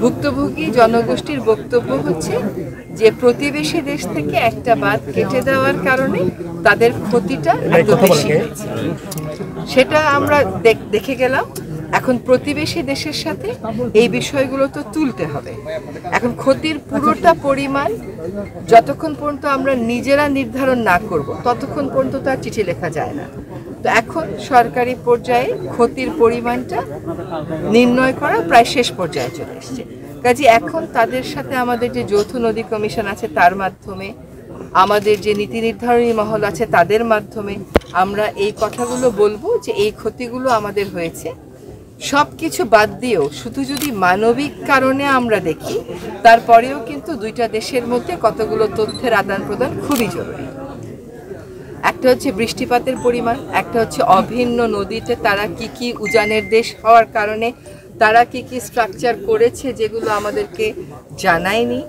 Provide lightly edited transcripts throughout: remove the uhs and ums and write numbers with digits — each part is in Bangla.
ভুক্তভোগী জনগোষ্ঠীর বক্তব্য হচ্ছে যে প্রতিবেশী দেশ থেকে একটা বাঁধ কেটে দেওয়ার কারণে তাদের ক্ষতিটা এত বেশি হয়েছে। সেটা আমরা দেখে গেলাম। এখন প্রতিবেশী দেশের সাথে এই বিষয়গুলো তো তুলতে হবে। এখন ক্ষতির পুরোটা পরিমাণ যতক্ষণ পর্যন্ত আমরা নিজেরা নির্ধারণ না করব ততক্ষণ পর্যন্ত তার চিঠি লেখা যায় না। তো এখন সরকারি পর্যায়ে ক্ষতির পরিমাণটা নির্ণয় করা প্রায় শেষ পর্যায়ে চলে এসছে। কাজে এখন তাদের সাথে আমাদের যে যৌথ নদী কমিশন আছে তার মাধ্যমে, আমাদের যে নীতি নির্ধারণী মহল আছে তাদের মাধ্যমে আমরা এই কথাগুলো বলবো যে এই ক্ষতিগুলো আমাদের হয়েছে। সব কিছু বাদ দিয়েও শুধু যদি মানবিক কারণে আমরা দেখি, তারপরেও কিন্তু দুইটা দেশের মধ্যে কতগুলো তথ্যের আদান প্রদান খুবই জরুরি। একটা হচ্ছে বৃষ্টিপাতের পরিমাণ, একটা হচ্ছে অভিন্ন নদীতে তারা কি উজানের দেশ হওয়ার কারণে তারা কি স্ট্রাকচার করেছে যেগুলো আমাদেরকে জানায়নি,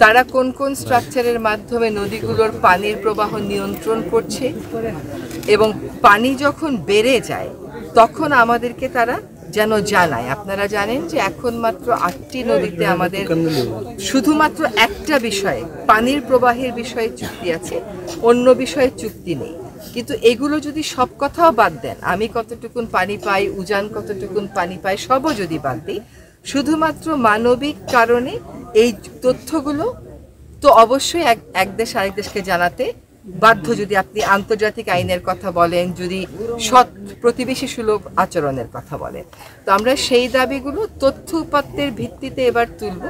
তারা কোন কোন স্ট্রাকচারের মাধ্যমে নদীগুলোর পানির প্রবাহ নিয়ন্ত্রণ করছে, এবং পানি যখন বেড়ে যায় তখন আমাদেরকে তারা যেন জানায়। আপনারা জানেন যে এখন মাত্র 8টি নদীতে আমাদের শুধুমাত্র একটা বিষয়ে পানির প্রবাহের বিষয়ে চুক্তি আছে, অন্য বিষয়ে চুক্তি নেই। কিন্তু এগুলো যদি সব কথাও বাদ দেন, আমি কতটুকুন পানি পাই, উজান কতটুকুন পানি পাই, সবও যদি বাদ দিই, শুধুমাত্র মানবিক কারণে এই তথ্যগুলো তো অবশ্যই এক দেশ আরেক দেশকে জানাতে বাধ্য। যদি আপনি আন্তর্জাতিক আইনের কথা বলেন, যদি সৎ প্রতিবেশী সুলভ আচরণের কথা বলেন, তো আমরা সেই দাবিগুলো তথ্য উপাত্তের ভিত্তিতে এবার তুলব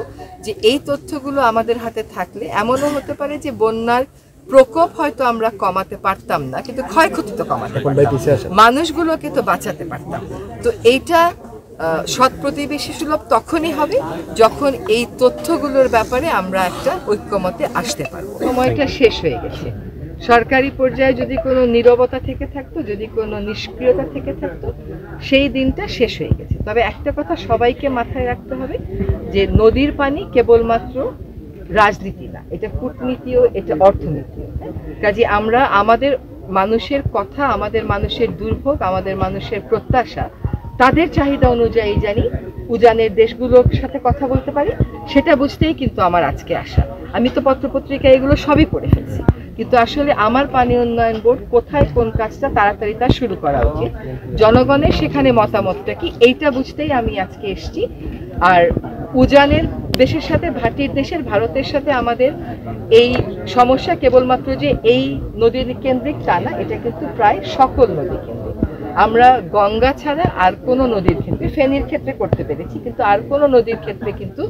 যে এই তথ্যগুলো আমাদের হাতে থাকলে এমনও হতে পারে যে বন্যার প্রকোপ হয়তো আমরা কমাতে পারতাম না, কিন্তু ক্ষয়ক্ষতি তো কমাতে পারতাম, মানুষগুলোকে তো বাঁচাতে পারতাম। তো এইটা সৎ প্রতিবেশী সুলভ তখনই হবে যখন এই তথ্যগুলোর ব্যাপারে আমরা একটা ঐক্যমতে আসতে পারবো। সময়টা শেষ হয়ে গেছে। সরকারি পর্যায়ে যদি কোনো নীরবতা থেকে থাকতো, যদি কোনো নিষ্ক্রিয়তা থেকে থাকতো, সেই দিনটা শেষ হয়ে গেছে। তবে একটা কথা সবাইকে মাথায় রাখতে হবে যে নদীর পানি কেবলমাত্র রাজনীতি না, এটা কূটনীতিও, এটা অর্থনীতিও। কাজে আমরা আমাদের মানুষের কথা, আমাদের মানুষের দুর্ভোগ, আমাদের মানুষের প্রত্যাশা, তাদের চাহিদা অনুযায়ী জানি উজানের দেশগুলোর সাথে কথা বলতে পারি, সেটা বুঝতেই কিন্তু আমার আজকে আসা। আমি তো পত্রপত্রিকা এগুলো সবই পড়ে ফেলছি, কিন্তু আসলে আমার পানি উন্নয়ন বোর্ড কোথায় কোন কাজটা তাড়াতাড়ি তা শুরু করা উচিত, জনগণের সেখানে মতামতটা কি, এইটা বুঝতেই আমি আজকে এসছি। আর উজানের দেশের সাথে, ভাটির দেশের ভারতের সাথে আমাদের এই সমস্যা কেবলমাত্র যে এই নদীর কেন্দ্রিক তা না, এটা কিন্তু প্রায় সকল নদী কেন্দ্রিক। আমরা গঙ্গা ছাড়া আর কোনো নদীর ক্ষেত্রে, ফেনীর ক্ষেত্রে করতে পেরেছি, কিন্তু আর কোনো নদীর ক্ষেত্রে কিন্তু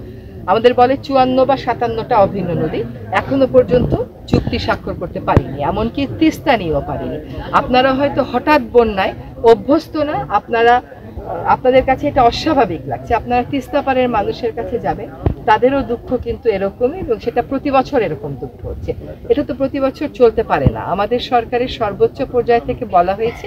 আমাদের বলে 54 বা 57টা অভিন্ন নদী এখনো পর্যন্ত চুক্তি স্বাক্ষর করতে পারিনি, এমনকি তিস্তা নিয়েও পারিনি। আপনারা হয়তো হঠাৎ বন্যায় অভ্যস্ত না, আপনাদের কাছে এটা অস্বাভাবিক লাগছে, আপনারা তিস্তা পারের মানুষের কাছে যাবেন, তাদেরও দুঃখ কিন্তু এরকমই, এবং সেটা প্রতি বছর এরকম দুঃখ হচ্ছে। এটা তো প্রতি বছর চলতে পারে না। আমাদের সরকারের সর্বোচ্চ পর্যায় থেকে বলা হয়েছে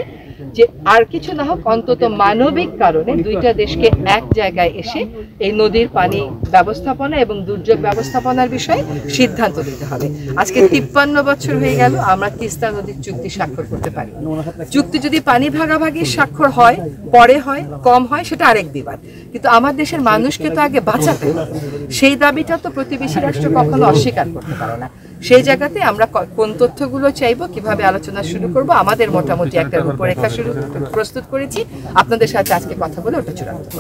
যে আর কিছু না হোক অন্তত মানবিক কারণে দুইটা দেশকে এক জায়গায় এসে এই নদীর পানি ব্যবস্থাপনা এবং দুর্যোগ ব্যবস্থাপনার বিষয়ে সিদ্ধান্ত নিতে হবে। আজকে 53 বছর হয়ে গেল আমরা তিস্তা নদীর চুক্তি স্বাক্ষর করতে পারি। চুক্তি যদি পানি ভাগাভাগি স্বাক্ষর হয়, পরে হয়, কম হয়, সেটা আরেক বিবাদ, কিন্তু আমার দেশের মানুষকে তো আগে বাঁচাতে হবে। সেই দাবিটা তো প্রতিবেশী রাষ্ট্র কখনো অস্বীকার করতে পারে না। সেই জায়গাতে আমরা কোন তথ্যগুলো চাইবো, কিভাবে আলোচনা শুরু করব, আমাদের মোটামুটি একটা রূপরেখা প্রস্তুত করেছি। আপনাদের সাথে আজকে কথা বলে ওটা চূড়ান্ত।